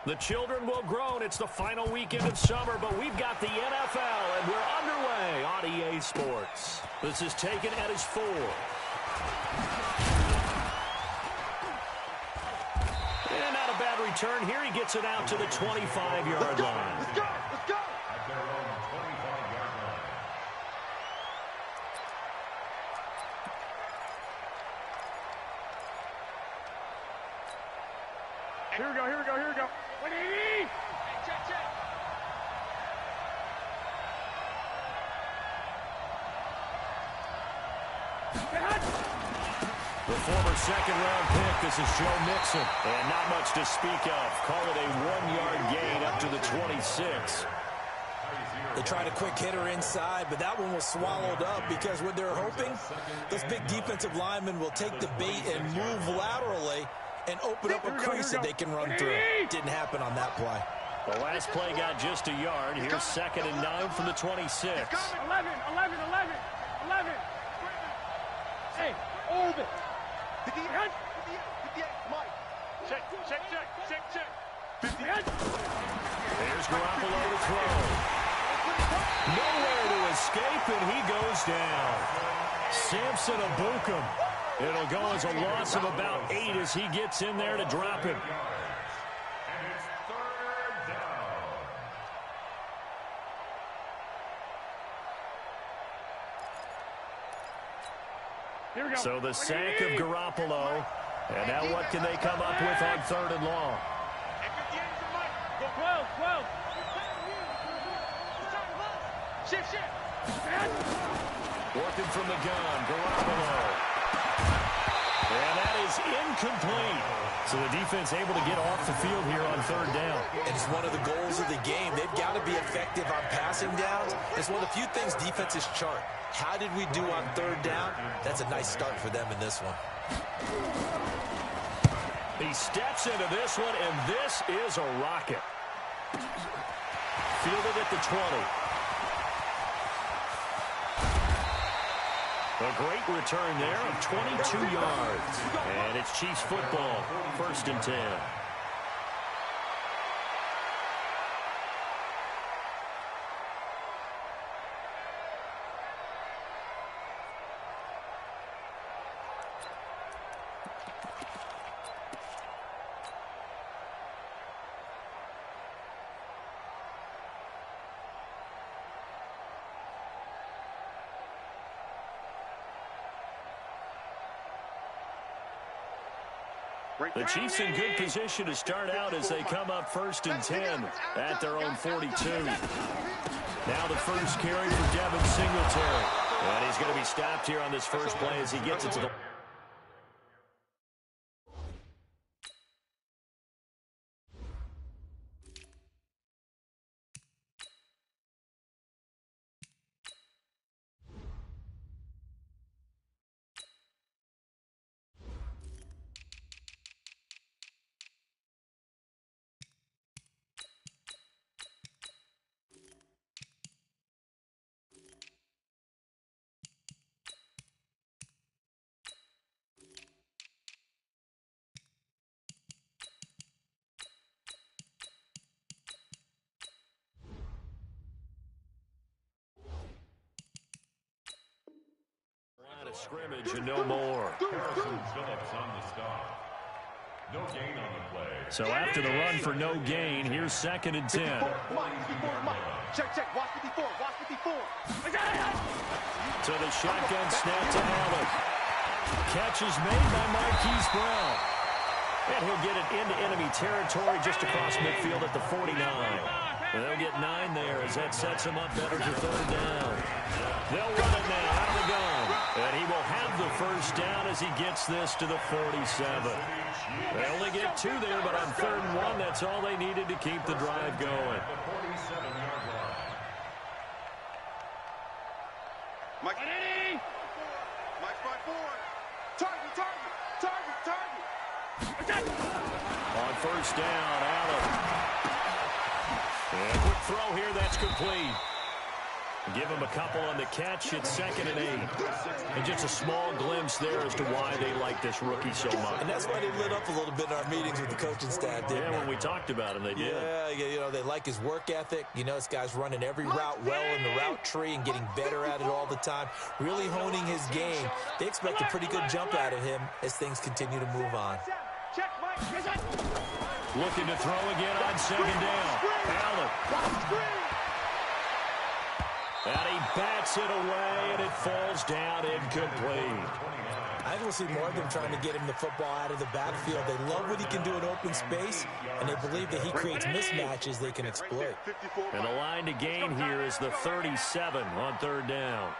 The children will groan. It's the final weekend of summer, but we've got the NFL, and we're underway on EA Sports. This is taken at his 4. And not a bad return here. He gets it out to the 25-yard line. Let's go! Let's go! Here we go, here we go, here we go. 180! Check, check. The former second-round pick, this is Joe Mixon. And not much to speak of. Call it a 1-yard gain up to the 26. They tried a quick hitter inside, but that one was swallowed up because what they're hoping, those big defensive linemen will take the bait and move laterally and open up a crease that they can run through. Didn't happen on that play. The last play got just a yard. Here's 2nd and 9 from the 26. 11. Hey, Orbit. 58, Mike. Check. 58. There's Garoppolo to throw. Nowhere to escape, and he goes down. Samson Ebukam. It'll go as a loss of about 8 as he gets in there to drop him. Here we go. So the sack of Garoppolo. And now what can they come up with on 3rd and long? 12. Shift. Working from the gun, Garoppolo. And that is incomplete. So the defense able to get off the field here on 3rd down. And it's one of the goals of the game. They've got to be effective on passing downs. It's one of the few things defenses chart. How did we do on 3rd down? That's a nice start for them in this one. He steps into this one, and this is a rocket. Fielded at the 20. A great return there of 22 yards. And it's Chiefs football, 1st and 10. The Chiefs in good position to start out as they come up 1st and 10 at their own 42. Now the first carry for Devin Singletary. And he's going to be stopped here on this first play as he gets it to the... scrimmage and no more. Harrison Phillips on the stop. No gain on the play. So after the run for no gain, here's 2nd and 10. Check. Watch 54. So the shotgun snap to Allen. Catch is made by Marquise Brown. And he'll get it into enemy territory just across midfield at the 49. And they'll get 9 there as that sets him up better for 3rd down. They'll run it now out of the gun. And he will have the first down as he gets this to the 47. They only get 2 there, but on 3rd and 1, that's all they needed to keep the drive going. Mike. Mike's right forward. Target. On 1st down, Allen. And quick throw here, that's complete. Give him a couple on the catch. It's 2nd and 8. And just a small glimpse there as to why they like this rookie so much. And that's why they lit up a little bit in our meetings with the coaching staff, didn't they? Yeah, when we talked about him, they did. Yeah, you know, they like his work ethic. You know, this guy's running every route well in the route tree and getting better at it all the time, really honing his game. They expect a pretty good jump out of him as things continue to move on. Looking to throw again on 2nd down. Allen. And he bats it away, and it falls down incomplete. I think we'll see more of them trying to get him the football out of the backfield. They love what he can do in open space, and they believe that he creates mismatches they can exploit. And the line to gain here is the 37 on 3rd down.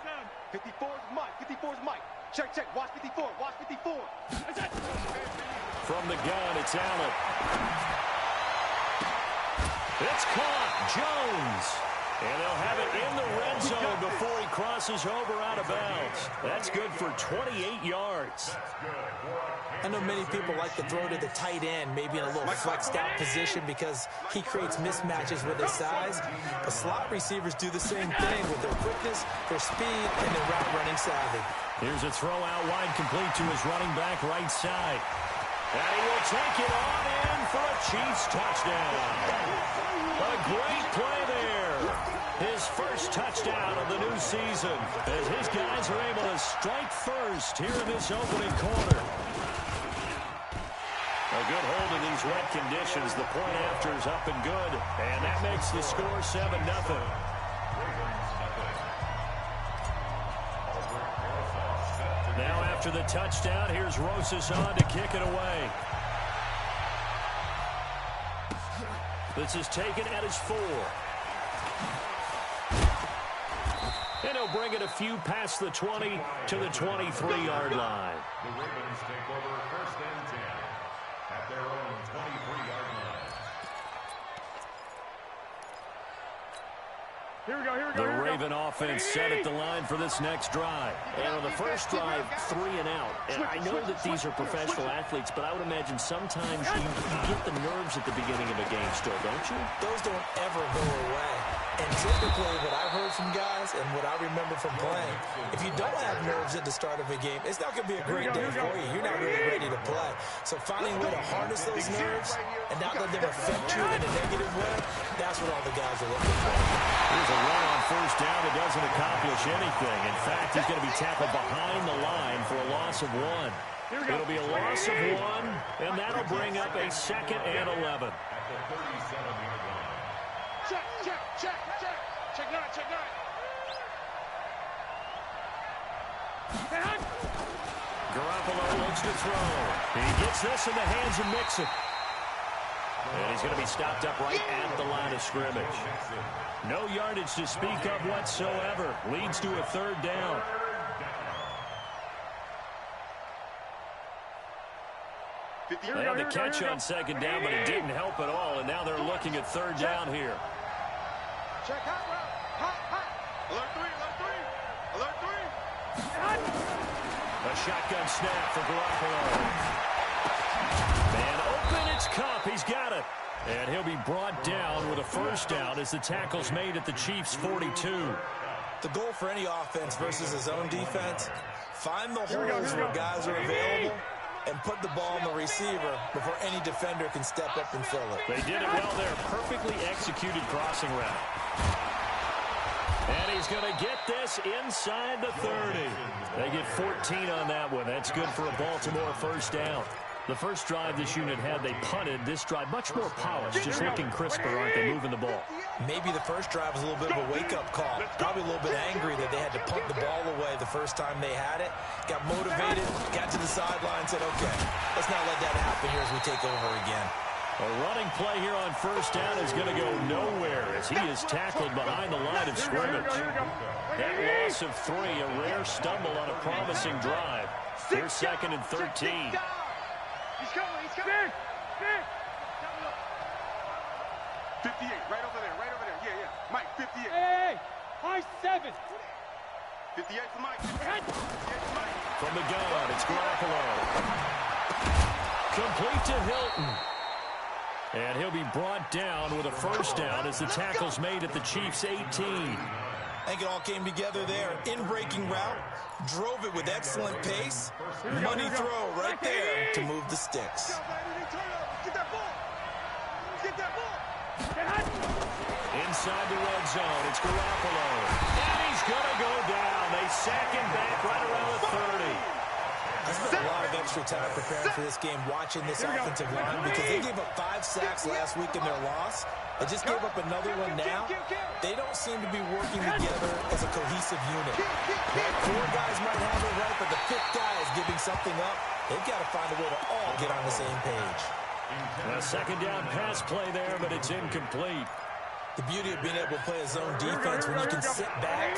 Stop. 54 is Mike. 54 is Mike. Check. Watch 54. Watch 54. From the gun, it's Allen. It's caught. Jones. And they'll have it in the red zone before he crosses over out of bounds. That's good for 28 yards. I know many people like to throw to the tight end, maybe in a little flexed out position because he creates mismatches with his size. The slot receivers do the same thing with their quickness, their speed, and their route running savvy. Here's a throw out wide complete to his running back right side. And he will take it on in for a Chiefs touchdown. A great play there. His first touchdown of the new season as his guys are able to strike first here in this opening quarter. A good hold in these wet conditions. The point after is up and good. And that makes the score 7-0. Now after the touchdown, here's Rosas on to kick it away. This is taken at his 4. And he'll bring it a few past the 20 to the 23-yard line. The Ravens take over 1st and 10 at their own 23-yard line. Here we go. The Raven offense set at the line for this next drive. And on the first drive, 3 and out. And I know that these are professional athletes, but I would imagine sometimes you get the nerves at the beginning of a game still, don't you? Those don't ever go away. And typically what I've heard from guys and what I remember from playing, if you don't have nerves at the start of a game, it's not going to be a great day for you. You're not really ready to play. So finding a way to harness those nerves and not let them affect you in a negative way, that's what all the guys are looking for. Here's a run on first down that doesn't accomplish anything. In fact, he's going to be tackled behind the line for a loss of 1. It'll be a loss of 1, and that'll bring up a 2nd and 11. At the 37-yard line. Check. Check nine. Garoppolo looks to throw. He gets this in the hands of Mixon. And he's going to be stopped up right at the line of scrimmage. No yardage to speak of whatsoever. Leads to a 3rd down. They had the catch on 2nd down, but it didn't help at all. And now they're looking at 3rd down here. Check hot route. Alert 3. A shotgun snap for Garoppolo. Man open, it's Kupp. He's got it. And he'll be brought down with a 1st down as the tackle's made at the Chiefs' 42. The goal for any offense versus his own defense, find the holes where guys are available and put the ball on the receiver before any defender can step up and fill it. They did it well there. Perfectly executed crossing route. And he's going to get this inside the 30. They get 14 on that one. That's good for a Baltimore 1st down. The first drive this unit had, they punted. This drive, much more polished, just looking crisper, aren't they, moving the ball? Maybe the first drive was a little bit of a wake-up call. Probably a little bit angry that they had to punt the ball away the first time they had it. Got motivated, got to the sideline, said, okay, let's not let that happen here as we take over again. A running play here on 1st down is going to go nowhere as he is tackled behind the line of scrimmage. That loss of 3, a rare stumble on a promising drive. Here's 2nd and 13. He's coming. 58, right over there. Yeah. Mike, 58. Hey, high 7. 58 for Mike. 58 for Mike. From the gun, it's Garoppolo. Complete to Hilton. And he'll be brought down with a first down as the tackle's made at the Chiefs' 18. I think it all came together there. In-breaking route, drove it with excellent pace. Money throw right there to move the sticks. Get that ball. Get that ball. Inside the red zone, it's Garoppolo. And he's going to go down. They sack him back right around the 30. I spent a lot of extra time preparing for this game, watching this offensive line, because they gave up 5 sacks last week in their loss. They just gave up another one now. They don't seem to be working together as a cohesive unit. Right? 4 guys might have it right, but the 5th guy is giving something up. They've got to find a way to all get on the same page. A second down pass play there, but it's incomplete. The beauty of being able to play a zone defense when you can sit back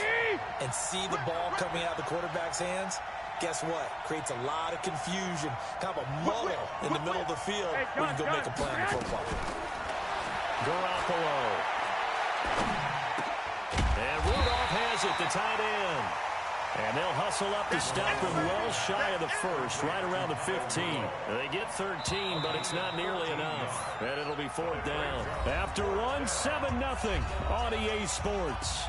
and see the ball coming out of the quarterback's hands, guess what? Creates a lot of confusion, kind of a muddle in the middle of the field when you go make a play on the football. Garoppolo. And Rudolph has it, the tight end. And they'll hustle up to stop him well shy of the first, right around the 15. They get 13, but it's not nearly enough. And it'll be 4th down. After one, 7-0 on EA Sports.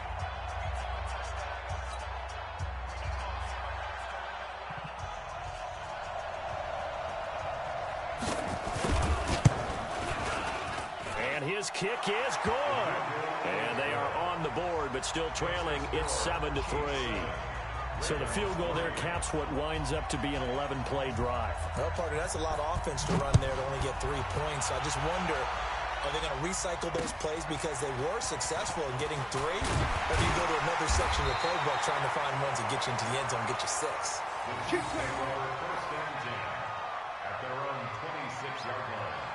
And his kick is good. And they are on the board, but still trailing. It's 7-3. So the field goal there caps what winds up to be an 11-play drive. Well, partner, that's a lot of offense to run there to only get 3 points. I just wonder, are they going to recycle those plays because they were successful in getting 3? Or do you go to another section of the playbook trying to find ones that get you into the end zone, get you 6? First and 10 at their own 26-yard line.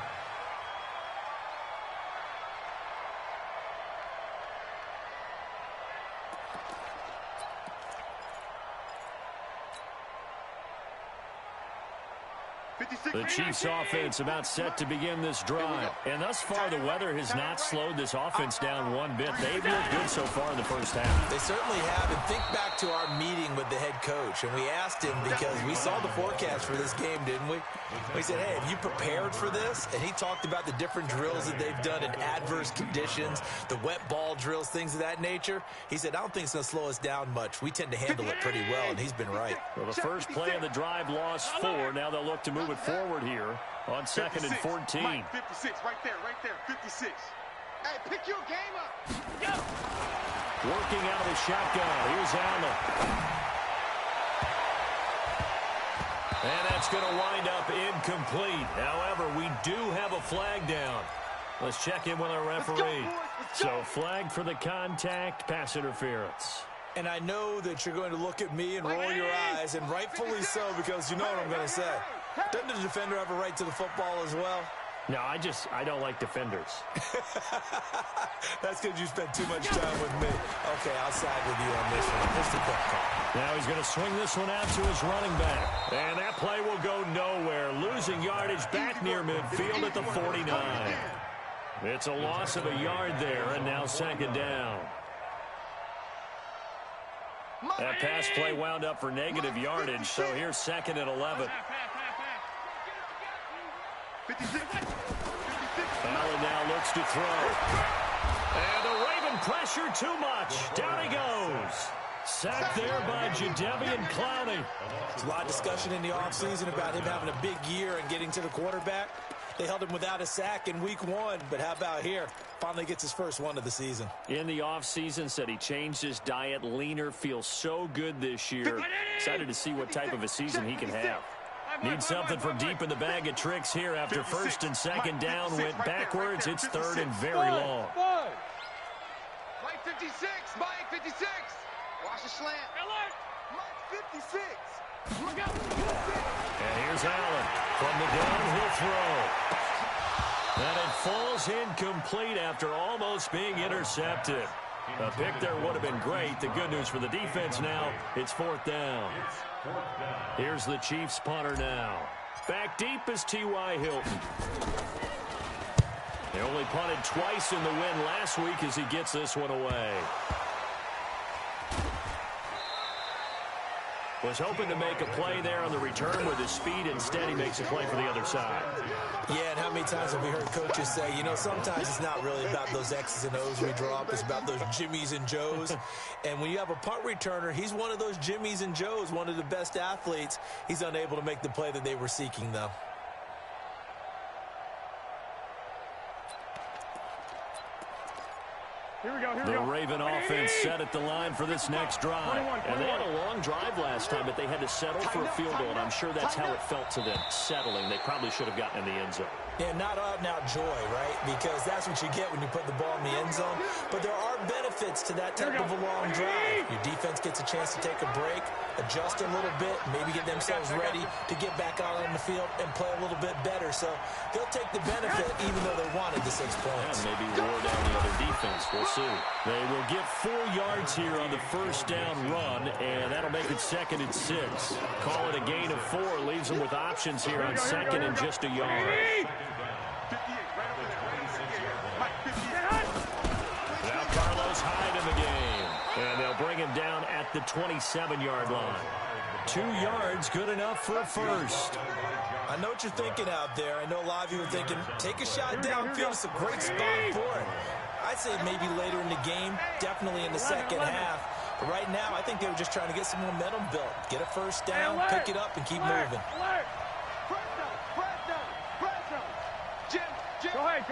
The Chiefs offense about set to begin this drive. And thus far, the weather has not slowed this offense down one bit. They've looked good so far in the first half. They certainly have. And think back to our meeting with the head coach. And we asked him, because we saw the forecast for this game, didn't we? We said, hey, have you prepared for this? And he talked about the different drills that they've done in adverse conditions, the wet ball drills, things of that nature. He said, I don't think it's going to slow us down much. We tend to handle it pretty well, and he's been right. Well, the first play of the drive lost 4. Now they'll look to move it forward here on 2nd and 14. Mike, 56, right there, 56. Hey, pick your game up. Go. Working out of the shotgun. Here's Allen. And that's going to wind up incomplete. However, we do have a flag down. Let's check in with our referee. So flag for the contact, pass interference. And I know that you're going to look at me and roll your eyes, and rightfully so, because you know what I'm going to say. Doesn't the defender have a right to the football as well? No, I don't like defenders. That's because you spent too much time with me. Okay, I'll side with you on this one. Just a quick call. Now he's going to swing this one out to his running back. And that play will go nowhere. Losing yardage back near midfield at the 49. It's a loss of a yard there, and now 2nd down. That pass play wound up for negative yardage, so here's 2nd and 11. 56. Allen now looks to throw. And the Raven pressure too much. Down he goes. Sacked there by Jadeveon Clowney. There's a lot of discussion in the offseason about him having a big year and getting to the quarterback. They held him without a sack in week 1, but how about here? Finally gets his first one of the season. In the offseason, said he changed his diet, leaner, feels so good this year. Excited to see what type of a season he can have. Need something from deep in the bag of tricks here after 1st and 2nd down went backwards. It's 3rd and very long. Mike 56, Mike 56. Watch the slant. Mike 56. Look out. And here's Allen from the gun. He'll throw. And it falls incomplete after almost being intercepted. A pick there would have been great. The good news for the defense now, it's 4th down. Here's the Chiefs punter now. Back deep is T.Y. Hilton. They only punted twice in the win last week as he gets this one away. Was hoping to make a play there on the return with his speed. Instead, he makes a play for the other side. Yeah, and how many times have we heard coaches say, you know, sometimes it's not really about those X's and O's we draw up. It's about those Jimmies and Joes. And when you have a punt returner, he's one of those Jimmies and Joes, one of the best athletes. He's unable to make the play that they were seeking, though. The Raven offense set at the line for this next drive. And they had a long drive last time, but they had to settle for a field goal, and I'm sure that's how it felt to them, settling. They probably should have gotten in the end zone. Yeah, not out-and-out joy, right? Because that's what you get when you put the ball in the end zone. But there are benefits to that type of a long drive. Your defense gets a chance to take a break, adjust a little bit, maybe get themselves ready to get back out on the field and play a little bit better. So they'll take the benefit even though they wanted the 6 points. And maybe wore down the other defense. We'll see. They will get 4 yards here on the first down run, and that'll make it 2nd and 6. Call it a gain of 4. Leaves them with options here on 2nd and just a yard. Now Carlos Hyde in the game, and they'll bring him down at the 27-yard line. 2 yards, good enough for a first. I know what you're thinking out there. I know a lot of you are thinking, take a shot downfield. It's a great spot for it. I'd say maybe later in the game, definitely in the second half. But right now, I think they were just trying to get some momentum built. Get a first down, pick it up, and keep moving. Go ahead.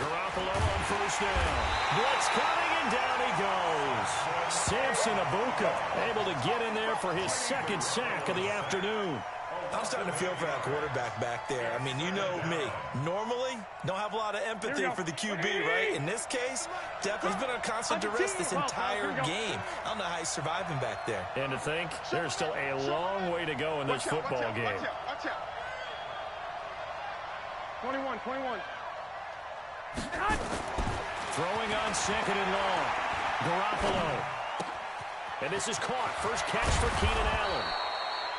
Garoppolo on first down. Blitz coming, and down he goes. Samson Abuka able to get in there for his 2nd sack of the afternoon. I'm starting to feel for that quarterback back there. I mean, you know me. Normally, don't have a lot of empathy for the QB, right? In this case, definitely he's been on constant duress this entire game. I don't know how he's surviving back there. And to think, there's still a long way to go in this football game. 21. Throwing on 2nd and long. Garoppolo. And this is caught. First catch for Keenan Allen.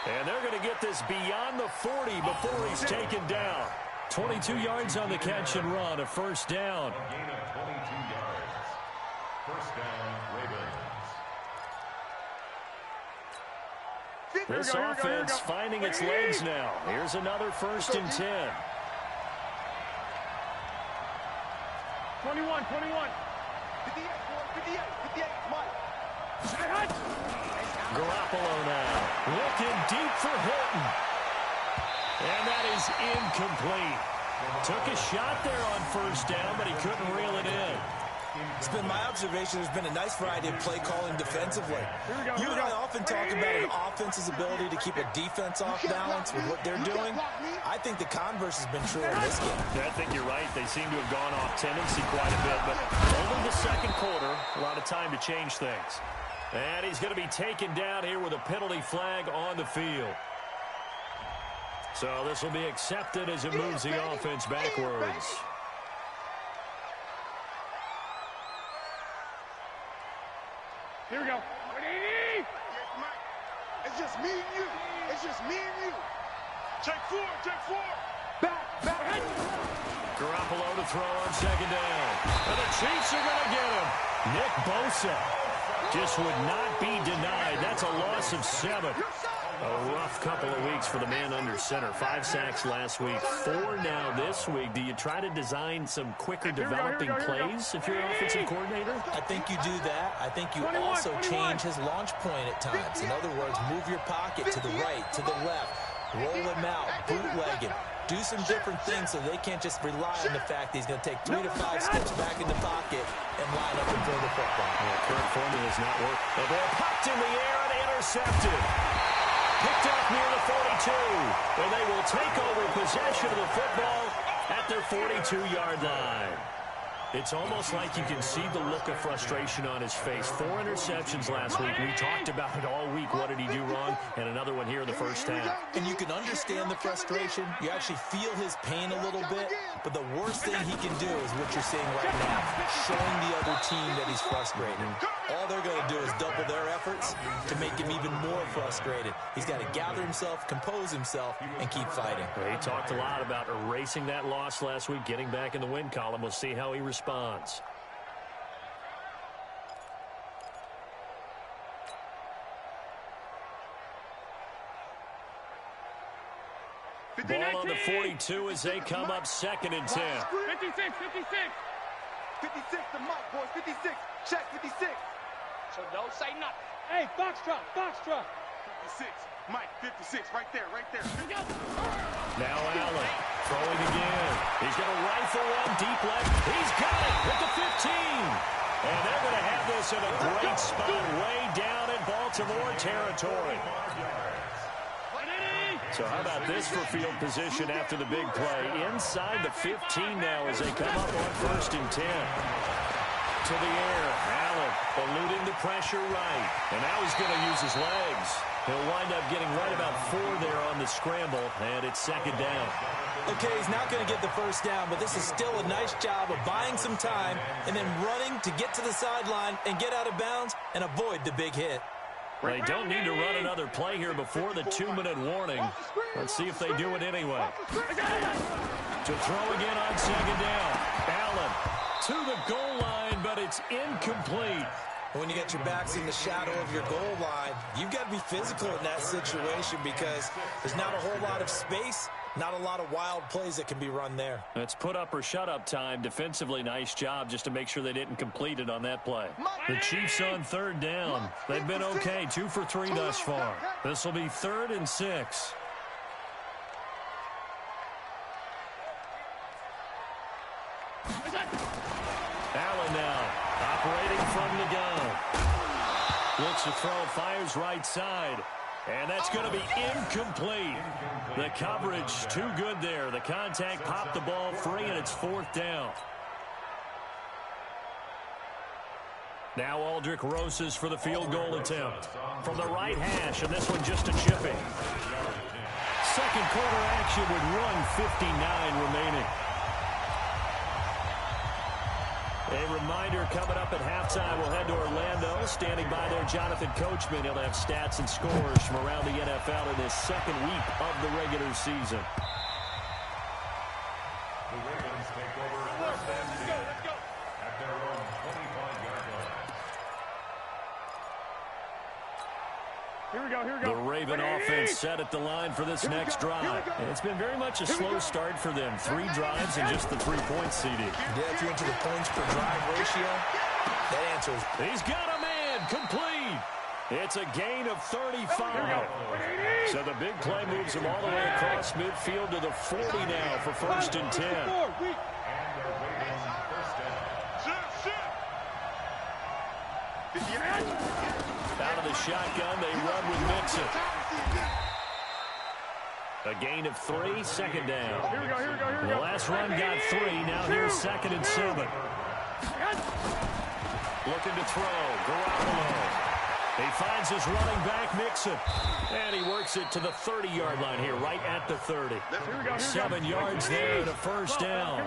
And they're going to get this beyond the 40 before he's taken down. 22 yards on the catch and run, a first down. A gain of 22 yards. First down, Ravens. This offense finding its legs now. Here's another 1st and 10. 21. 58, Mike. Garoppolo now. Looking deep for Hilton. And that is incomplete. Took a shot there on first down, but he couldn't reel it in. It's been my observation there's been a nice variety of play calling defensively. You and I often talk about an offense's ability to keep a defense off balance with what they're doing. I think the converse has been true in this game. Yeah, I think you're right. They seem to have gone off tendency quite a bit, but only the 2nd quarter, a lot of time to change things. And he's going to be taken down here with a penalty flag on the field. So this will be accepted as it moves the offense backwards. Here we go. It's just me and you. Check four. Back. Garoppolo to throw on 2nd down. And the Chiefs are going to get him. Nick Bosa just would not be denied. That's a loss of 7. A rough couple of weeks for the man under center. 5 sacks last week, 4 now this week. Do you try to design some quicker developing plays if you're an offensive coordinator? I think you do that. I think you also change his launch point at times. In other words, move your pocket to the right, to the left, roll him out, bootleg him. Do some different things so they can't just rely on the fact that he's going to take 3 to 5 steps back in the pocket and line up and throw the football. Well, current formula has not worked. The ball popped in the air and intercepted. Picked off near the 42, and they will take over possession of the football at their 42-yard line. It's almost like you can see the look of frustration on his face. 4 interceptions last week. We talked about it all week. What did he do wrong? And another one here in the first half. And you can understand the frustration. You actually feel his pain a little bit. But the worst thing he can do is what you're seeing right now, showing the other team that he's frustrated. All they're going to do is double their efforts to make him even more frustrated. He's got to gather himself, compose himself, and keep fighting. He talked a lot about erasing that loss last week, getting back in the win column. We'll see how he responds. Ball on the 42 as they come up 2nd and 10. 56, 56. 56 to Mike, boys. 56. Check 56. So don't say nothing. Hey, Foxtrot, Foxtrot. 56. Mike, 56. Right there, right there. Now Allen throwing again. He's going to rifle one deep left. He's got it at the 15. And they're going to have this in a great spot way down in Baltimore territory. So how about this for field position after the big play? Inside the 15 now as they come up on 1st and 10. To the air, Allen eluding the pressure right. And now he's going to use his legs. He'll wind up getting right about 4 there on the scramble, and it's 2nd down. Okay, he's not going to get the 1st down, but this is still a nice job of buying some time and then running to get to the sideline and get out of bounds and avoid the big hit. They don't need to run another play here before the 2-minute warning. Let's see if they do it anyway. To throw again on 2nd down. Allen to the goal line, but it's incomplete. When you get your backs in the shadow of your goal line, you've got to be physical in that situation because there's not a whole lot of space, not a lot of wild plays that can be run there. It's put up or shut up time. Defensively, nice job just to make sure they didn't complete it on that play. The Chiefs on 3rd down. They've been okay, 2 for 3 thus far. This will be 3rd and 6. Allen now operating from the gun. Looks to throw, fires right side. And that's going to be incomplete. The coverage too good there. The contact popped the ball free, and it's 4th down. Now Aldrick Rosas for the field goal attempt. From the right hash, and this one just a chipping. 2nd quarter action with 1:59 remaining. A reminder coming up at halftime, we'll head to Orlando. Standing by there, Jonathan Coachman. He'll have stats and scores from around the NFL in this 2nd week of the regular season. The Ravens take over 1st and 10 at their own 25-yard line. Here we go, here we go. The Raven offense set at the line for this next drive. And it's been very much a slow start for them. 3 drives and just the 3-point CD. Yeah, if you're into the points per drive ratio, that answer is... He's got a man complete. It's a gain of 35. So the big play moves him all the way across midfield to the 40 now for 1st and 10. And the Ravens 1st down. Out of the shotgun, they run with Mixon. A gain of 3, 2nd down. Here we go, here we go, here we The go. last run got 3. Now here's 2nd and 7. Looking to throw. Garoppolo. He finds his running back, Mixon. And he works it to the 30-yard line here, right at the 30. 7 yards there and a 1st down.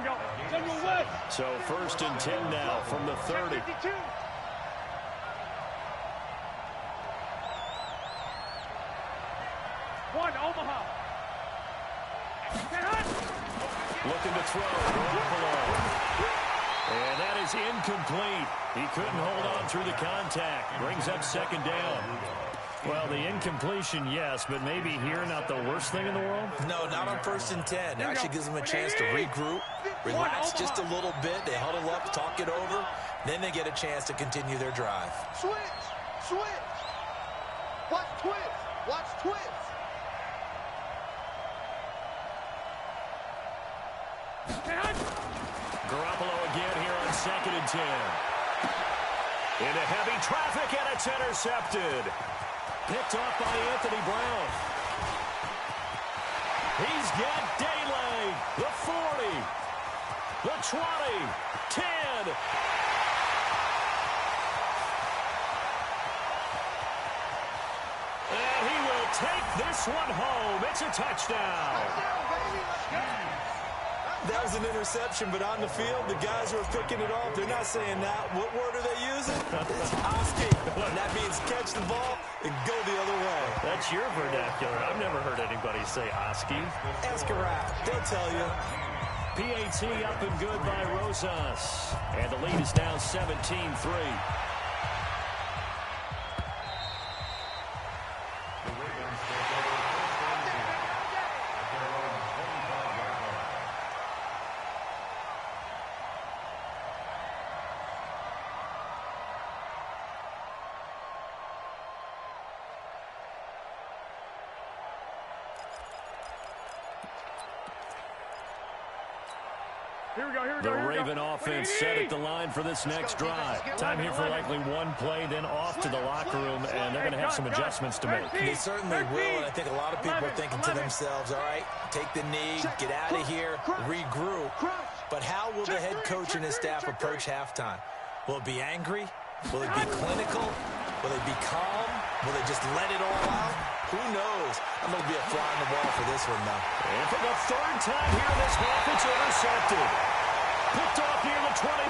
Here we go. So 1st and 10 now from the 30. 52. One, Omaha. Looking to throw. Garoppolo. And that is incomplete. He couldn't hold on through the contact. Brings up 2nd down. Well, the incompletion, yes, but maybe here not the worst thing in the world? No, not on 1st and 10. It actually gives them a chance to regroup, relax just a little bit. They huddle up, talk it over. Then they get a chance to continue their drive. Switch, switch. Watch twist, watch twist. Garoppolo again here on 2nd and 10. Into heavy traffic, and it's intercepted. Picked off by Anthony Brown. He's got daylight. The 40. The 20. 10. And he will take this one home. It's a touchdown. That was an interception, but on the field, the guys who are picking it off, they're not saying that. What word are they using? It's Oski. And that means catch the ball and go the other way. That's your vernacular. I've never heard anybody say Oski. Ask around. They'll tell you. PAT up and good by Rosas. And the lead is now 17-3. The Raven offense set at the line for this next drive. Time here for likely one play, then off to the locker room, and they're going to have some adjustments to make. They certainly will, and I think a lot of people are thinking to themselves, all right, take the knee, get out of here, regroup. But how will the head coach and his staff approach halftime? Will it be angry? Will it be clinical? Will it be calm? Will they just let it all out? Who knows? I'm going to be a fly on the wall for this one, though. And for the third time here in this half, it's intercepted. Picked off near the 29.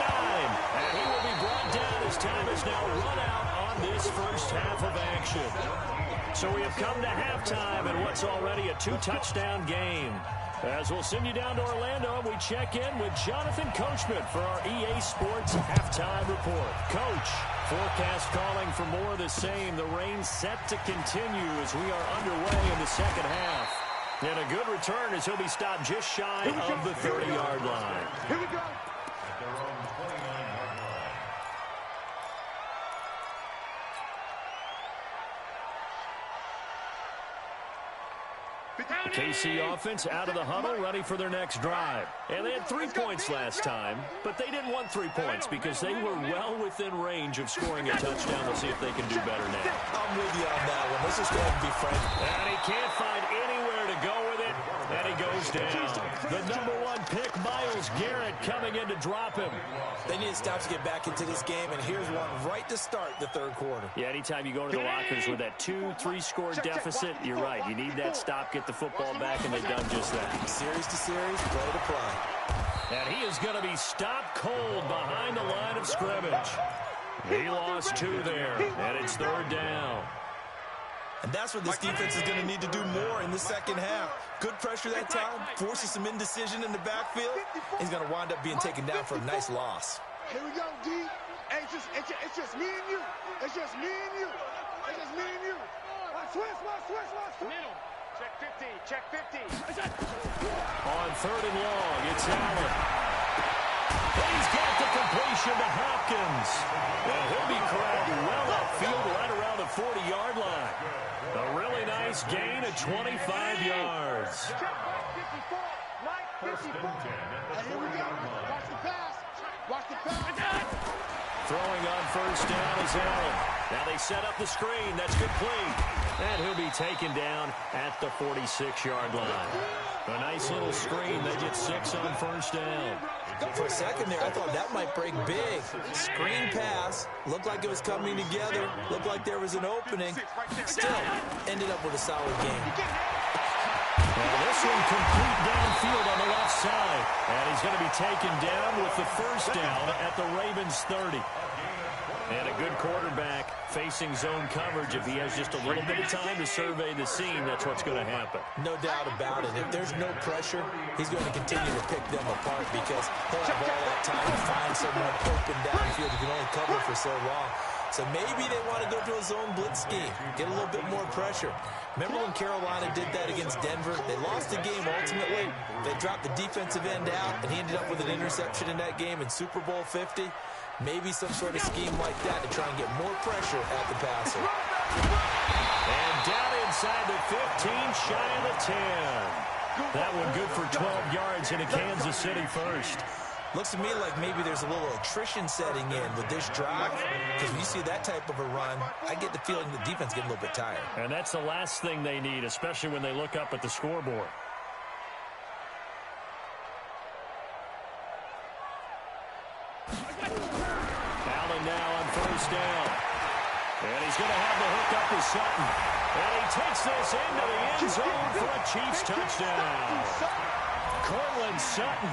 And he will be brought down as time is now run out on this first half of action. So we have come to halftime in what's already a 2-touchdown game. As we'll send you down to Orlando, we check in with Jonathan Coachman for our EA Sports Halftime Report. Coach, forecast calling for more of the same. The rain set to continue as we are underway in the second half. And a good return as he'll be stopped just shy of the 30-yard line. Here we go. At their own 29-yard line. The KC offense out of the huddle, ready for their next drive. And they had 3 points last time, but they didn't want 3 points because they were well within range of scoring a touchdown. We'll see if they can do better now. I'm with you on that one. Let's just go ahead and be frank. And he can't find anywhere to go with it, and he goes down. The #1 pick, Myles Garrett, coming in to drop him. They need to stop to get back into this game, and here's one right to start the third quarter. Yeah, anytime you go to the lockers with that 2-3 score deficit, you're right. You need that stop, get the football back, and they've done just that. Series to series, play to play. And he is going to be stopped cold behind the line of scrimmage. He lost 2 there, and it's third down. And that's what this defense is going to need to do more in the second half. Good pressure that time, forces some indecision in the backfield. He's going to wind up being taken down for a nice loss. Here we go, D. Hey, it's just me and you. It's just me and you. It's just me and you. Switch. Middle. Check 15. Check 15. On third and long, it's Allen. He's got the completion to Hopkins. And he'll be corralled well upfield right around the 40-yard line. A really nice gain of 25 yards. Check 54. Mike 54. And here we go. Watch the pass. Watch the pass. Throwing on first down is Allen. Now they set up the screen. That's complete. And he'll be taken down at the 46-yard line. A nice little screen. They get 6 on first down. For a second there, I thought that might break big. Screen pass. Looked like it was coming together. Looked like there was an opening. Still, ended up with a solid game. And this one complete downfield on the left side. And he's going to be taken down with the first down at the Ravens 30. And a good quarterback facing zone coverage. If he has just a little bit of time to survey the scene, that's what's going to happen. No doubt about it. If there's no pressure, he's going to continue to pick them apart because he'll have all that time to find someone open downfield who can only cover for so long. So maybe they want to go to a zone blitz scheme, get a little bit more pressure. Remember when Carolina did that against Denver? They lost the game ultimately. They dropped the defensive end out, and he ended up with an interception in that game in Super Bowl 50. Maybe some sort of scheme like that to try and get more pressure at the passer. And down inside the 15, shy of the 10. That one good for 12 yards into Kansas City first. Looks to me like maybe there's a little attrition setting in with this drive, because when you see that type of a run, I get the feeling the defense getting a little bit tired. And that's the last thing they need, especially when they look up at the scoreboard. Allen now on first down. And he's going to have the hook up to Sutton. And he takes this into the end zone for a Chiefs touchdown. Cortland Sutton.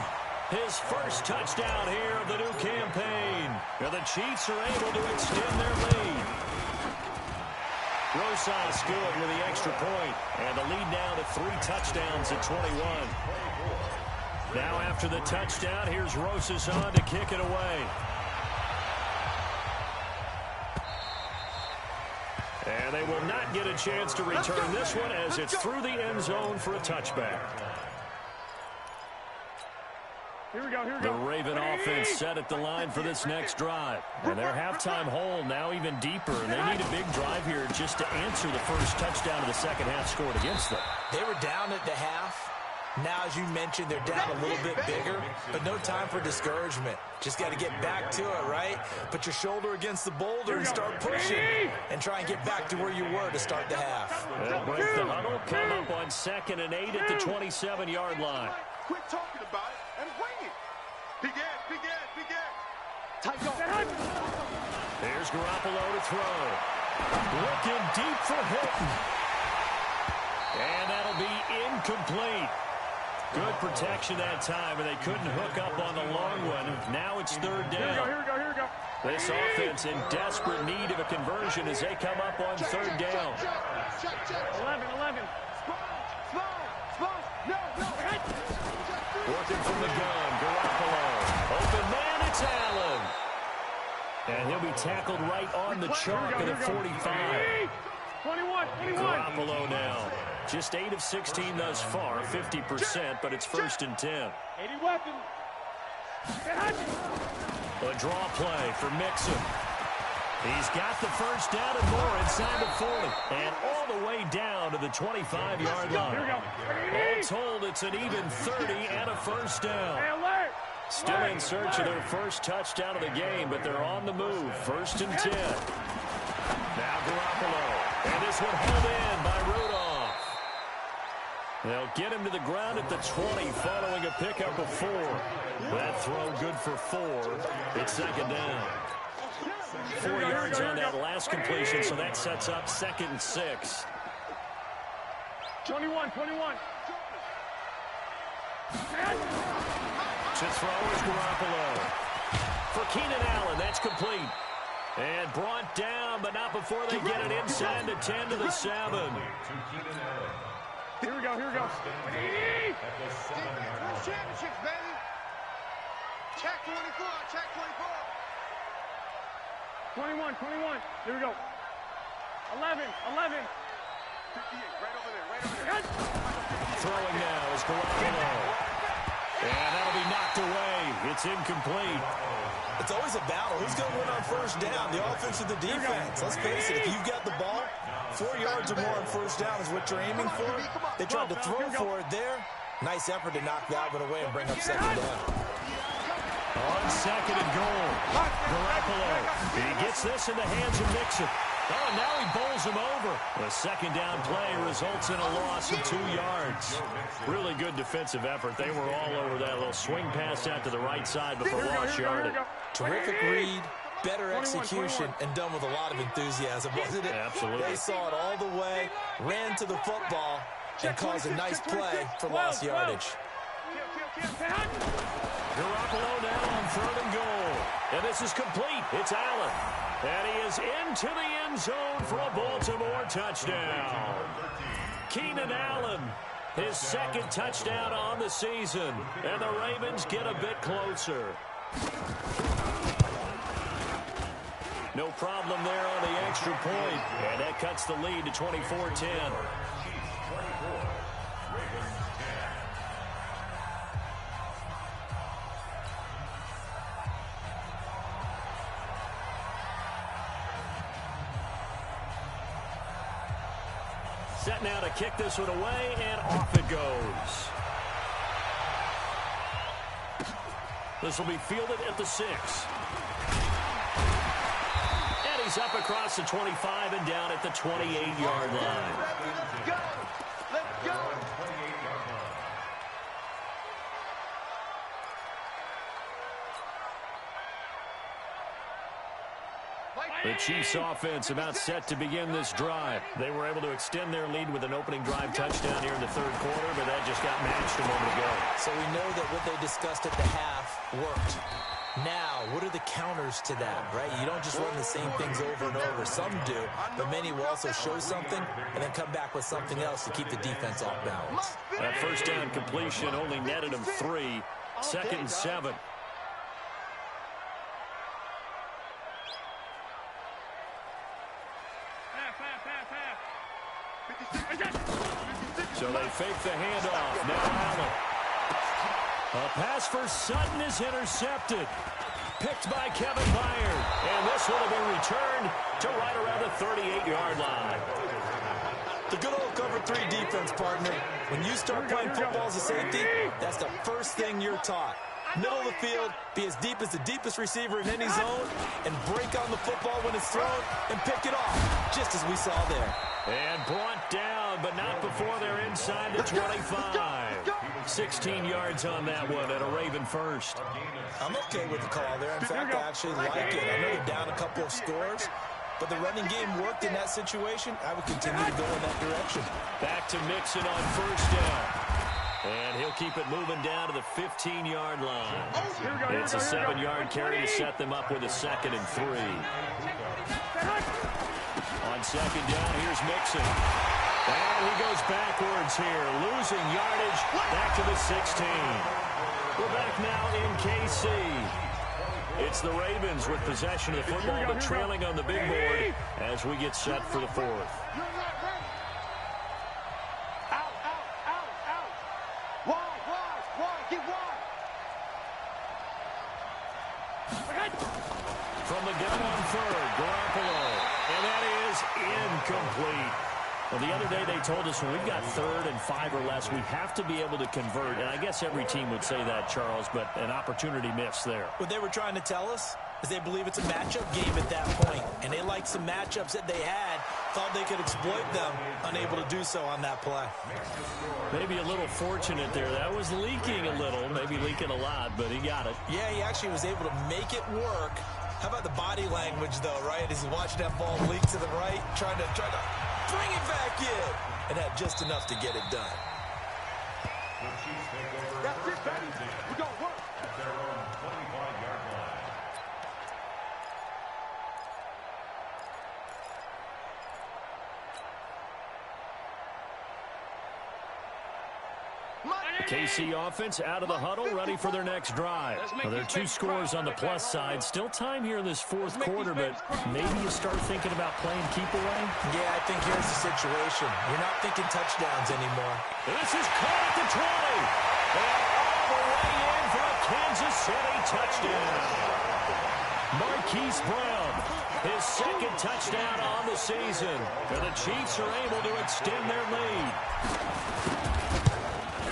His first touchdown here of the new campaign. And the Chiefs are able to extend their lead. Rosas good with the extra point. And the lead now to 3 touchdowns at 21. Now after the touchdown, here's Rosas on to kick it away. And they will not get a chance to return this one as it's through the end zone for a touchback. Here we go. The Raven offense set at the line for this next drive. And their halftime hole now even deeper. And they need a big drive here just to answer the first touchdown of the second half scored against them. They were down at the half. Now, as you mentioned, they're down a little bit bigger, but no time for discouragement. Just got to get back to it, right? Put your shoulder against the boulder and start pushing and try and get back to where you were to start the half. They'll break the huddle, come up on 2nd and 8 at the 27-yard line. Quit talking about it and wing it. Big ass, big ass, big ass. Tight go. Here's Garoppolo to throw. Looking deep for Hilton. And that'll be incomplete. Good protection that time, and they couldn't hook up on the long one. Now it's 3rd down. Here we go. This offense in desperate need of a conversion as they come up on 3rd down. 11. Small. No. Working from the gun, Garoppolo. Open man, it's Allen. And he'll be tackled right on the chalk of the 45. 21. Garoppolo now. Just 8 of 16 thus far, 50%, but it's 1st and 10. 80 weapons. A draw play for Mixon. He's got the 1st down and more inside the 40. And all the way down to the 25-yard line. All told, it's an even 30 and a 1st down. Still in search of their 1st touchdown of the game, but they're on the move. 1st and 10. Now Garoppolo. And this one held in by Rudolph. They'll get him to the ground at the 20 following a pickup of 4. That throw good for 4. It's 2nd down. 4 yards on that last completion, so that sets up 2nd and 6. 21. To throw is Garoppolo. For Keenan Allen, that's complete. And brought down, but not before they get it inside the 10 to the 7. Here we go. Championships, baby. Check 24. 21. Here we go. 11. 58, right over there. Throwing now is Garoppolo. And that'll be knocked away. It's incomplete. It's always a battle. Who's going to win on 1st down? The offense or the defense? Let's face it, if you've got the ball, 4 yards or more on 1st down is what you're aiming for. They tried to throw for it there. Nice effort to knock that one away and bring up 2nd down. On 2nd and goal, Garoppolo. He gets this in the hands of Mixon. Oh, now he bowls him over. The 2nd down play results in a loss of 2 yards. Really good defensive effort. They were all over that little swing pass out to the right side before lost yardage. Terrific read, better execution, and done with a lot of enthusiasm, wasn't it? Absolutely. They saw it all the way, ran to the football, and caused a nice play for lost yardage. Garoppolo now on 3rd and goal. And this is complete. It's Allen. And he is into the end zone for a Baltimore touchdown. Keenan Allen, his 2nd touchdown on the season. And the Ravens get a bit closer. No problem there on the extra point. And that cuts the lead to 24-10. Set now to kick this one away, and off it goes. This will be fielded at the 6. And he's up across the 25 and down at the 28-yard line. Let's go. The Chiefs offense about set to begin this drive. They were able to extend their lead with an opening drive touchdown here in the 3rd quarter, but that just got matched a moment ago. So we know that what they discussed at the half worked. Now, what are the counters to that, right? You don't just run the same things over and over. Some do, but many will also show something and then come back with something else to keep the defense off balance. That 1st down completion only netted him 3. 2nd and 7. So they fake the handoff. Now Allen. A pass for Sutton is intercepted. Picked by Kevin Byard. And this one will be returned to right around the 38-yard line. The good old cover 3 defense, partner. When you start playing football as a safety, that's the first thing you're taught. Middle of the field, be as deep as the deepest receiver in any zone, and break on the football when it's thrown and pick it off, just as we saw there. And brought down, but not before they're inside the 25. 16 yards on that one and a Raven first. I'm okay with the call there. In fact, I actually like it. I know they're down a couple of scores, but the running game worked in that situation. I would continue to go in that direction. Back to Mixon on first down. And he'll keep it moving down to the 15-yard line. It's a 7-yard carry to set them up with a 2nd and 3. On second down, here's Mixon. And he goes backwards here, losing yardage back to the 16. We're back now in KC. It's the Ravens with possession of the football, but trailing on the big board as we get set for the 4th. From the gun on third, Garoppolo. And that is incomplete. Well, the other day they told us when we've got 3rd and 5 or less, we have to be able to convert. And I guess every team would say that, Charles, but an opportunity missed there. What they were trying to tell us is they believe it's a matchup game at that point. And they liked some matchups that they had, thought they could exploit them, unable to do so on that play. Maybe a little fortunate there. That was leaking a little, maybe leaking a lot, but he got it. Yeah, he actually was able to make it work. How about the body language, though, right? As he's watching that ball leak to the right, trying to bring it back in, and had just enough to get it done. That's it, baby. We're going to work. At their own 25-yard line. KC offense out of the huddle, ready for their next drive. Well, there are 2 scores on the plus side. Still time here in this 4th quarter, but maybe you start thinking about playing keep away? Yeah, I think here's the situation. You're not thinking touchdowns anymore. This is caught at the 20. And all the way in for a Kansas City touchdown. Marquise Brown, his 2nd touchdown on the season. And the Chiefs are able to extend their lead.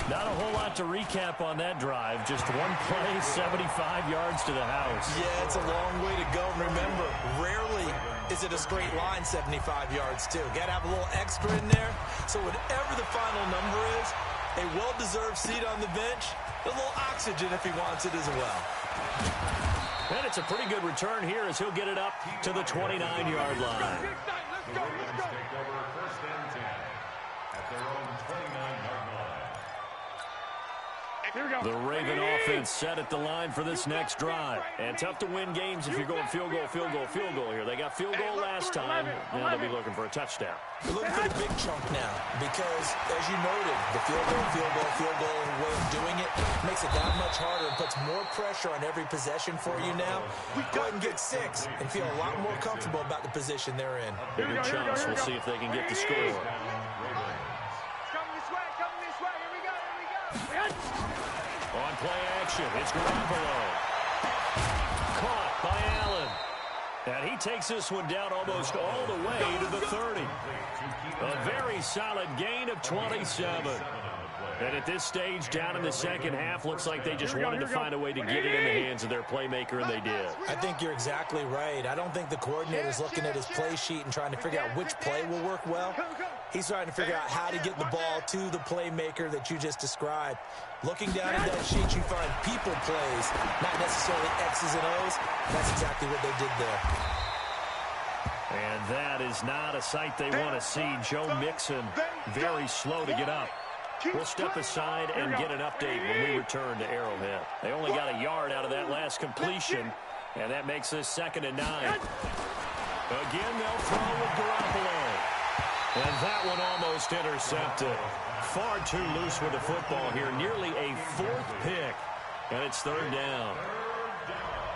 Not a whole lot to recap on that drive. Just one play, 75 yards to the house. Yeah, it's a long way to go. And remember, rarely is it a straight line 75 yards, too. Got to have a little extra in there. So whatever the final number is, a well-deserved seat on the bench, a little oxygen if he wants it as well. And it's a pretty good return here as he'll get it up to the 29-yard line. The Ravens take over 1st and 10 at their own 29-yard line. The Raven offense set at the line for this next drive. And tough to win games if you're going field goal, field goal, field goal here. They got field goal last time. Now they'll be looking for a touchdown. They're looking for the big chunk now because, as you noted, the field goal way of doing it makes it that much harder and puts more pressure on every possession for you now. Go ahead and get 6 and feel a lot more comfortable about the position they're in. Bigger chunks. We'll see if they can get the score. Coming this way, here we go. On play action, it's Garoppolo. Caught by Allen. And he takes this one down almost all the way to the 30. A very solid gain of 27. And at this stage, down in the second half, looks like they just wanted to find a way to get it in the hands of their playmaker, and they did. I think you're exactly right. I don't think the coordinator's looking at his play sheet and trying to figure out which play will work well. He's trying to figure out how to get the ball to the playmaker that you just described. Looking down at that sheet, you find people plays, not necessarily X's and O's. That's exactly what they did there. And that is not a sight they want to see. Joe Mixon, very slow to get up. We'll step aside and get an update when we return to Arrowhead. They only got a yard out of that last completion, and that makes this 2nd and 9. Again, they'll throw with Garoppolo. And that one almost intercepted. Far too loose with the football here. Nearly a 4th pick, and it's 3rd down.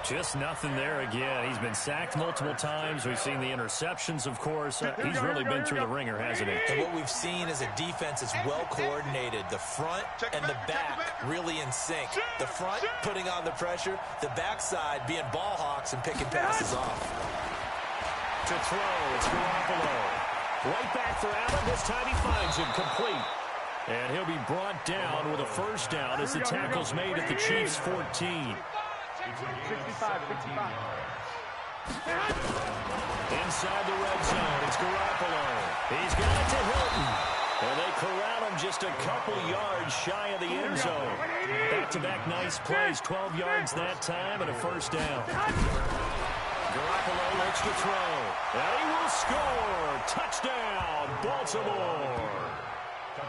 Just nothing there again. He's been sacked multiple times. We've seen the interceptions, of course. He's really been through the ringer, hasn't he? And what we've seen is a defense that's well coordinated. The front and the back really in sync. The front putting on the pressure. The backside being ball hawks and picking passes off. To throw, it's Garoppolo. Right back for Allen. This time he finds him complete. And he'll be brought down with a first down as the tackle's made at the Chiefs' 14. 65, 65. Inside the red zone, it's Garoppolo. He's got it to Hilton. And they corral him just a couple yards shy of the end zone. Back-to-back nice plays, 12 yards that time and a first down. Garoppolo looks to throw. And he will score. Touchdown, Baltimore.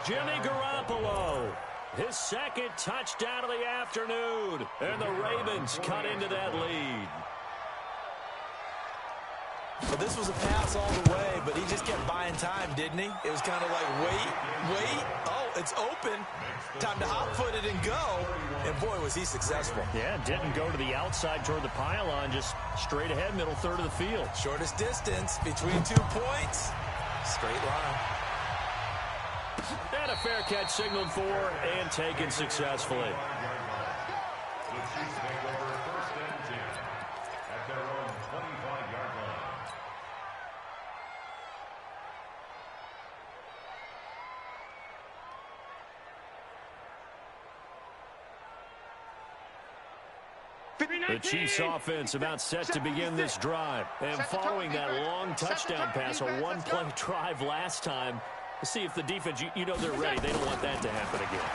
Jimmy Garoppolo, his second touchdown of the afternoon. And the Ravens cut into that lead. Well, this was a pass all the way, but he just kept buying time, didn't he? It was kind of like, wait. Oh, it's open. Time to hot-foot it and go. And, boy, was he successful. Yeah, didn't go to the outside toward the pylon, just straight ahead, middle third of the field. Shortest distance between 2 points. Straight line. And a fair catch signaled for and taken successfully. The Chiefs take over first and 10 at their own 25-yard line. The Chiefs offense about set to begin this drive. And following that long touchdown pass, a one-play drive last time, see if the defense, you know they're ready. They don't want that to happen again.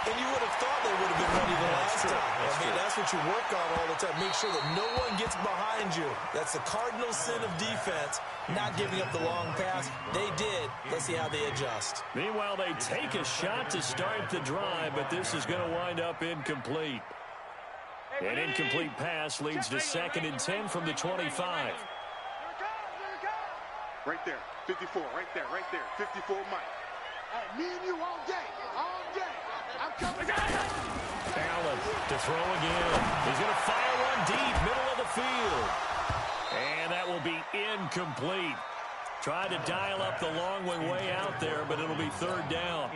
And you would have thought they would have been ready the last time. That's what you work on all the time. Make sure that no one gets behind you. That's the cardinal sin of defense, not giving up the long pass. They did. Let's see how they adjust. Meanwhile, they take a shot to start the drive, but this is going to wind up incomplete. An incomplete pass leads to 2nd and 10 from the 25. Right there, 54, right there, 54 Mike. Hey, me and you all day, I'm coming. Allen to throw again. He's going to fire one deep, middle of the field. And that will be incomplete. Tried to dial up the long one way out there, but it'll be 3rd down.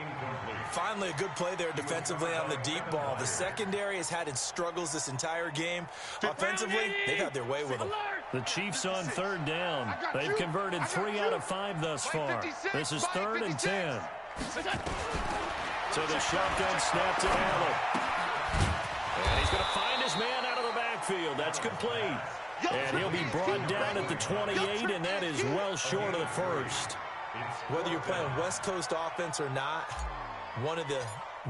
Finally, a good play there defensively on the deep ball. The secondary has had its struggles this entire game. Offensively, they've had their way with them. The Chiefs on 3rd down. They've converted 3 out of 5 thus far. This is 3rd and 10. So the shotgun snap to Allen. And he's going to find his man out of the backfield. That's complete. And he'll be brought down at the 28, and that is well short of the first. Whether you're playing West Coast offense or not, one of the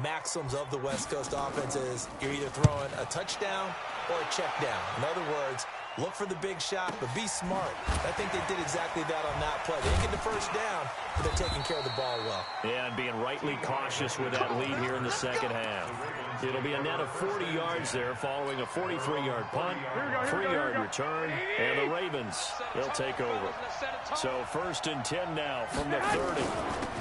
maxims of the West Coast offense is you're either throwing a touchdown or a check down. In other words, look for the big shot, but be smart. I think they did exactly that on that play. They didn't get the first down, but they're taking care of the ball well. Yeah, and being rightly cautious with that lead here in the second half. It'll be a net of 40 yards there following a 43-yard punt, 3-yard return, and the Ravens, they'll take over. So 1st and 10 now from the 30.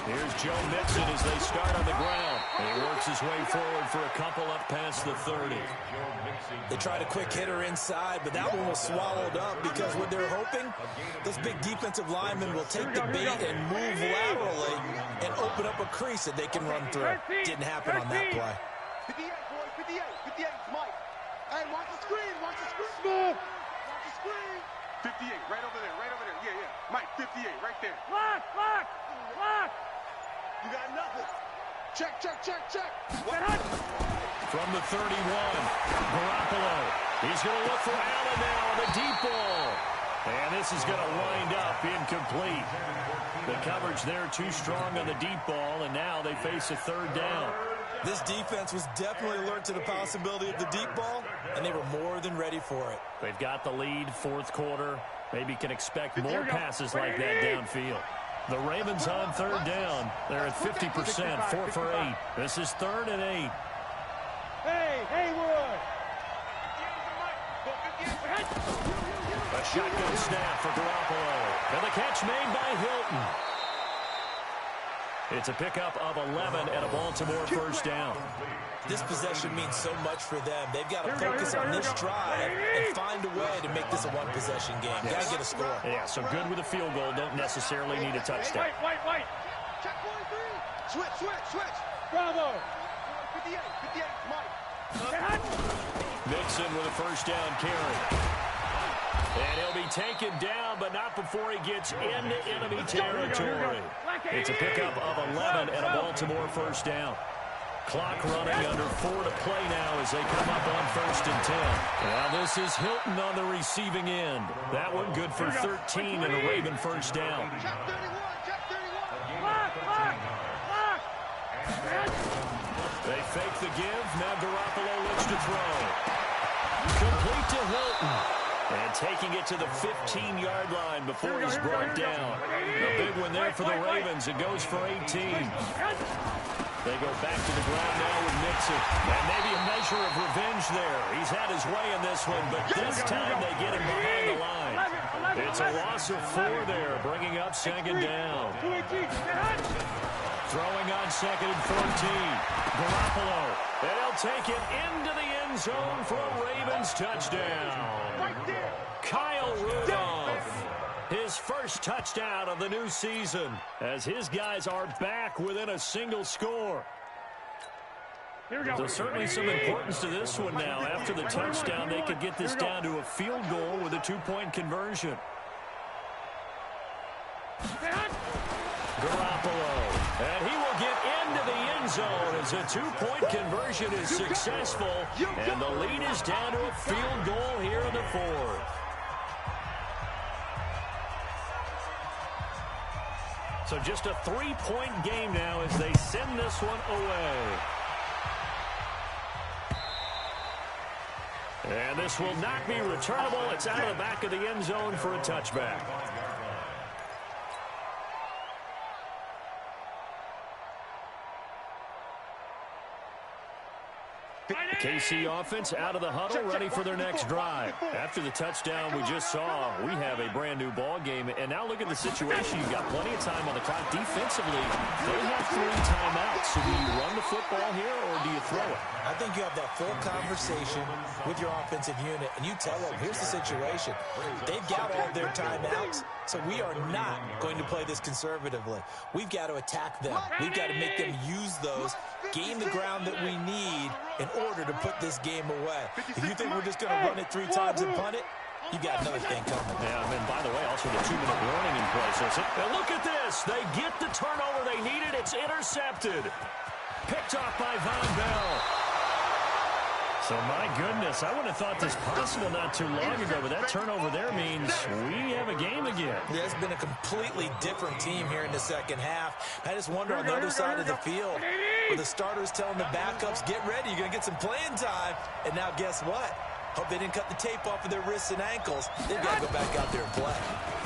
Here's Joe Mixon as they start on the ground. And he works his way forward for a couple up past the 30. They tried a quick hitter inside, but that one was swallowed up because what they're hoping, those big defensive linemen will take the bait and move laterally and open up a crease that they can run through. Didn't happen on that play. 58, boys, 58, 58, Mike. Hey, watch the screen, watch the screen. Watch the screen. 58, right over there, yeah. Mike, 58, right there. Lock. You got nothing. Check. From the 31, Garoppolo. He's going to look for Allen now on the deep ball. And this is going to wind up incomplete. The coverage there too strong on the deep ball, and now they face a 3rd down. This defense was definitely alert to the possibility of the deep ball, and they were more than ready for it. They've got the lead, 4th quarter. Maybe can expect more passes like that downfield. The Ravens on 3rd down. They're at 50%, 4 for 8. This is 3rd and 8. Hey, Haywood. A shotgun snap for Garoppolo. And the catch made by Hilton. It's a pickup of 11 and a Baltimore first down. This possession means so much for them. They've got to focus on this drive and find a way to make this a one-possession game. Got to get a score. Yeah, so good with a field goal. Don't necessarily need a touchdown. Wait. Check 43. Switch. Bravo. 58, Mike. Mixon with a first down carry. And he'll be taken down, but not before he gets into enemy territory. It's a pickup of 11 and a Baltimore first down. Clock running under 4 to play now as they come up on 1st and 10. Now this is Hilton on the receiving end. That one good for 13 and a Raven first down. They fake the give. Now Garoppolo looks to throw. Complete to Hilton. And taking it to the 15-yard line before he's brought down. A big one there for the Ravens. It goes for 18. They go back to the ground now with Mixon. And maybe a measure of revenge there. He's had his way in this one, but this time they get him behind the line. It's a loss of 4 there, bringing up 2nd down. Throwing on 2nd and 14. Garoppolo. And he'll take it into the end zone for a Ravens touchdown. Kyle Rudolph. His first touchdown of the new season as his guys are back within a single score. There's certainly some importance to this one now. After the touchdown, they could get this down to a field goal with a 2-point conversion. Garoppolo. And he will get into the end zone as a 2-point conversion is successful. And the lead is down to a field goal here in the 4th. So just a 3-point game now as they send this one away. And this will not be returnable. It's out of the back of the end zone for a touchback. The KC offense out of the huddle, ready for their next drive. After the touchdown we just saw, we have a brand new ball game. And now look at the situation. You've got plenty of time on the clock. Defensively, they have 3 timeouts. So do you run the football here or do you throw it? I think you have that full conversation with your offensive unit, and you tell them, here's the situation. They've got all their timeouts, so we are not going to play this conservatively. We've got to attack them. We've got to make them use those, gain the ground that we need in order to put this game away. If you think we're just going to run it 3 times and punt it, you got another thing coming. Yeah, and by the way, also the 2-minute warning in place. And look at this. They get the turnover they needed. It's intercepted. Picked off by Von Bell. So, my goodness, I wouldn't have thought this possible not too long ago, but that turnover there means we have a game again. Yeah, it's been a completely different team here in the second half. I just wonder on the other side of the field, where the starters telling the backups, get ready, you're going to get some playing time. And now guess what? Hope they didn't cut the tape off of their wrists and ankles. They've got to go back out there and play.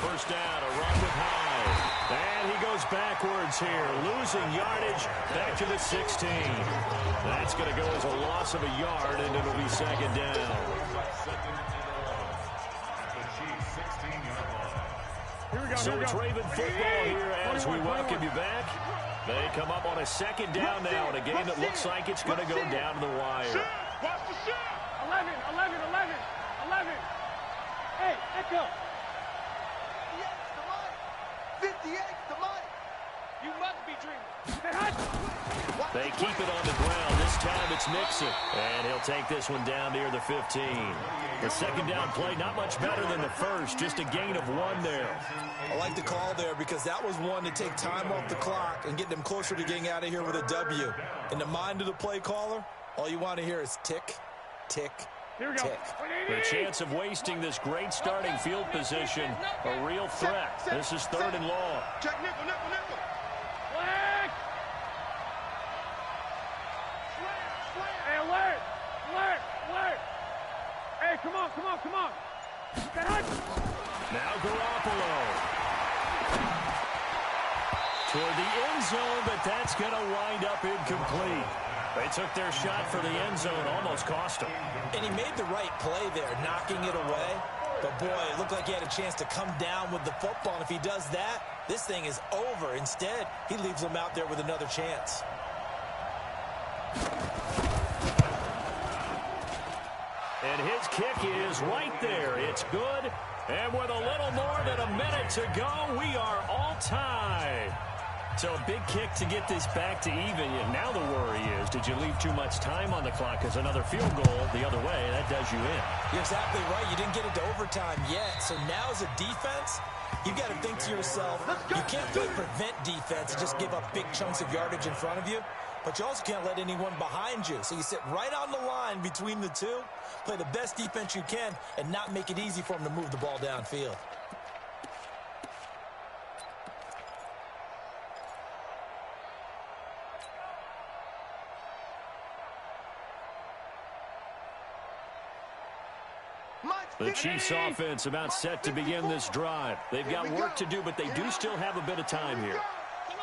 First down, a run with Hyde. And he goes backwards here, losing yardage back to the 16. That's going to go as a loss of a yard, and it'll be 2nd down. So it's Raven football here as we welcome you back. They come up on a 2nd down now in a game that looks like it's going to go down to the wire. 11. Hey, Echo. 58 to Mike. You must be dreaming. They keep it on the ground. This time it's Mixon. And he'll take this one down near the 15. The 2nd down play, not much better than the first. Just a gain of 1 there. I like the call there because that was one to take time off the clock and get them closer to getting out of here with a W. In the mind of the play caller, all you want to hear is tick, tick, tick. The chance of wasting this great starting field position, a real threat. This is 3rd and long. Check nickel. Hey, alert. Hey, come on. Now Garoppolo. Toward the end zone, but that's going to wind up incomplete. They took their shot for the end zone, almost cost them. And he made the right play there, knocking it away. But, boy, it looked like he had a chance to come down with the football. And if he does that, this thing is over. Instead, he leaves them out there with another chance. And his kick is right there. It's good. And with a little more than a minute to go, we are all tied. So a big kick to get this back to even. And now the worry is, Did you leave too much time on the clock? Because another field goal the other way, that does you in. You're exactly right. You didn't get it to overtime yet. So now as a defense, you've got to think to yourself, you can't play prevent defense and just give up big chunks of yardage in front of you. But you also can't let anyone behind you. So you sit right on the line between the two, play the best defense you can, and not make it easy for them to move the ball downfield. The Chiefs offense about set to begin this drive. They've got work to do, but they do still have a bit of time here.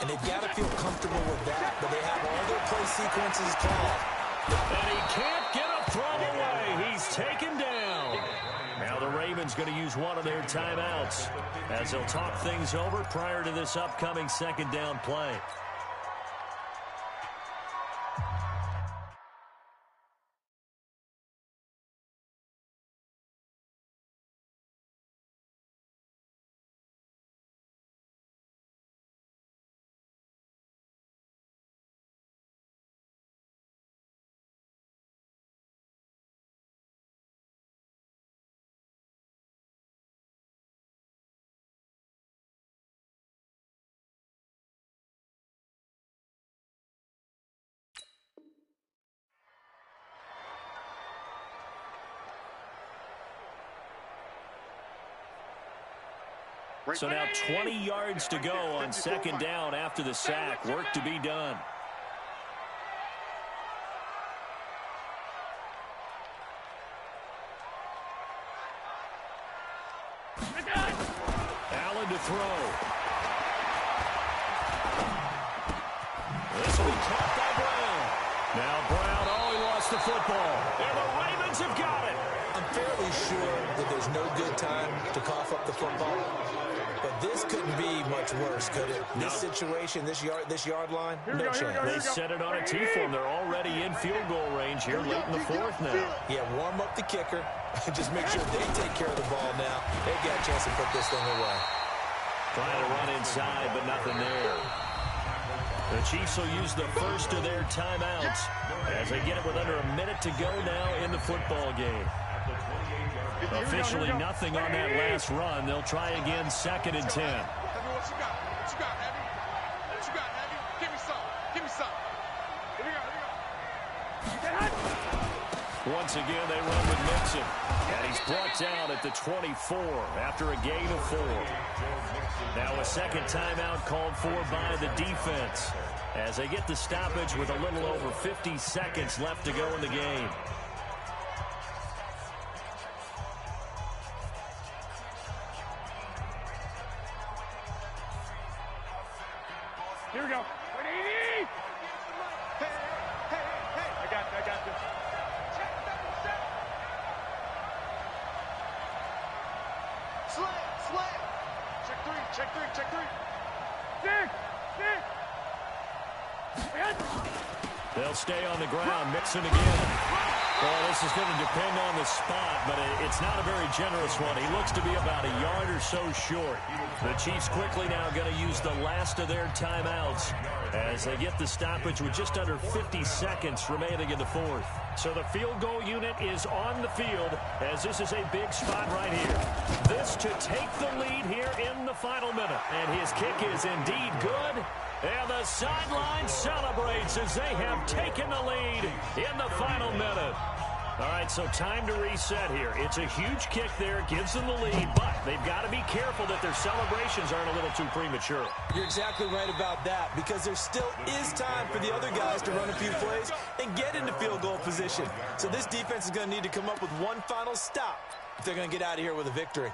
And they've got to feel comfortable with that, but they have all their play sequences called. And he can't get a throw away. He's taken down. Now the Ravens going to use one of their timeouts as they'll talk things over prior to this upcoming second down play. So now 20 yards to go on second down after the sack. Work to be done. Allen to throw. This will be caught by Brown. Now Brown, oh, he lost the football. And the Ravens have got it. I'm fairly sure that there's no good time to cough up the football. But this couldn't be much worse, could it? This situation, this yard line, no chance. They set it on a tee for him. They're already in field goal range here late in the fourth now. Yeah, warm up the kicker. Just make sure they take care of the ball now. They've got a chance to put this thing away. Trying to run inside, but nothing there. The Chiefs will use the first of their timeouts as they get it with under a minute to go now in the football game. Officially nothing on that last run. They'll try again, second and 10. What you got? What you got, Heavy? What you got, Heavy? Give me some. Give me some. Here we go. Here we go. Once again, they run with Mixon. And he's brought down at the 24 after a gain of 4. Now a second timeout called for by the defense as they get the stoppage with a little over 50 seconds left to go in the game. Here we go. Hey. I got this. Slam. Check three. They'll stay on the ground. Mixon again. Well, this is going to depend on the spot, but it's not a very generous one. He looks to be about a yard or so short. The Chiefs quickly now going to use the last of their timeouts as they get the stoppage with just under 50 seconds remaining in the fourth. So the field goal unit is on the field as this is a big spot right here. This to take the lead here in the final minute. And his kick is indeed good. And the sideline celebrates as they have taken the lead in the final minute. All right, so time to reset here. It's a huge kick there, gives them the lead, but they've got to be careful that their celebrations aren't a little too premature. You're exactly right about that because there still is time for the other guys to run a few plays and get into field goal position. So this defense is going to need to come up with one final stop if they're going to get out of here with a victory.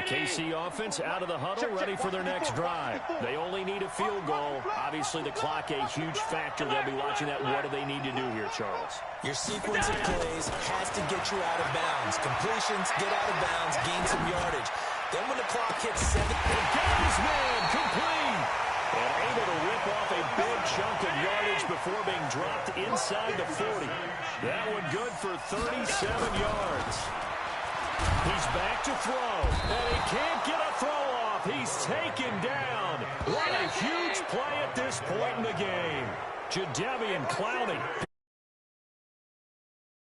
KC offense out of the huddle, ready for their next drive. They only need a field goal. Obviously, the clock a huge factor. They'll be watching that. What do they need to do here, Charles? Your sequence of plays has to get you out of bounds. Completions, get out of bounds, gain some yardage. Then when the clock hits 7... Gaines man complete. And able to rip off a big chunk of yardage before being dropped inside the 40. That one good for 37 yards. He's back to throw, and he can't get a throw off. He's He's taken down. What a huge play at this point in the game. Jadeveon Clowney.